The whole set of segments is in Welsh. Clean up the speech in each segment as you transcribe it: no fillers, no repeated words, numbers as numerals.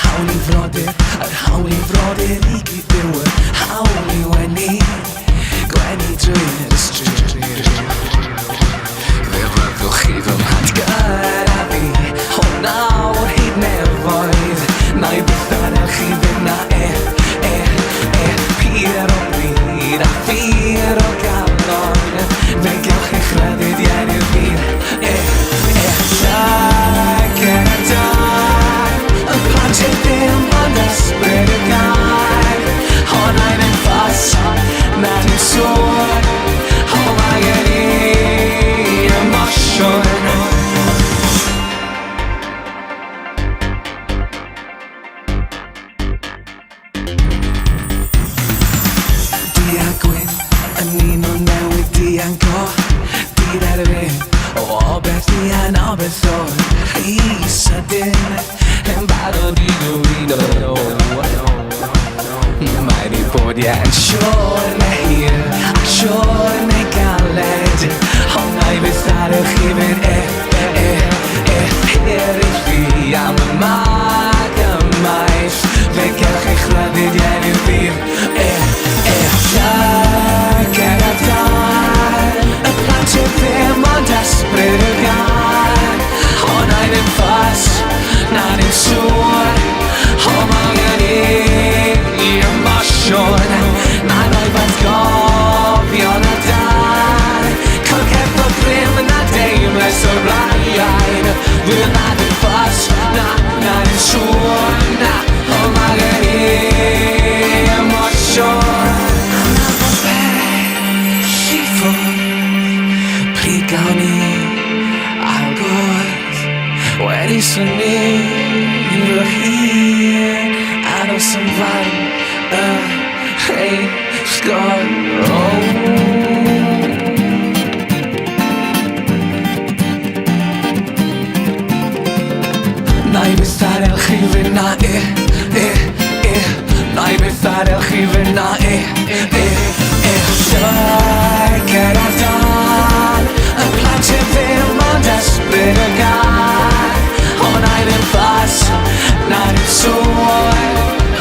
hawli frodyr I gyd hawli gweni drwy'r stryd Fe fyddwch chi fy mhad gyda fi O nawr hyd nefoedd Nai byth adael chi fyna Pyr o bryd a ffyr o galon Fe gewch eich ryddid i'r fyr Y plant ddim ond ysbryd y gair O nain yn ffas, na dim sôn O mae gen I emosiwn Diagwyn yn un o newid dianco Di-derbyn o beth di yn o beth o'r Rhi sydyn yn barod I gywiro Mae di bod yn siwr neu hir a siwr neu galed Ond nai byth adael chi fynd Hir I chi am y mag ymaith Fe gewch eich ryddid i'r fyr Llygad a dar Y plant ddim ond ysbryd y gair O nain yn ffas, na dim sŵr O mae gen I emosiwn Na'n rhoi fath gofion a dar Cogef o grym na deimles o'r blaen Fydd na dim ffas, na dim sŵr O mae gen I emosiwn Pryd gawn ni agwedd Wedi syni fy hun Aros yn fan y rheisgol Nai byth adael chi fyna Nai byth adael chi fyna Llygad a dan Y plant ddim ond ysbryd y gair O nain yn ffas, na dim sŵn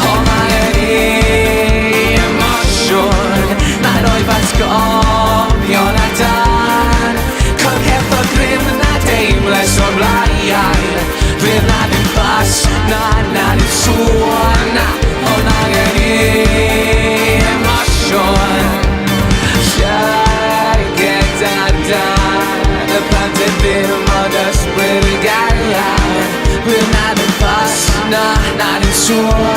O mae gen I emosiwn Na'n rhoi fath gofion a dan Cogef o grym na deimles o'r blaen Fydd na dim ffas, na dim sŵn O mae gen I emosiwn Llygad a dan Y plant ddim ond ysbryd y gair Fydd na dim ffas, na dim sŵn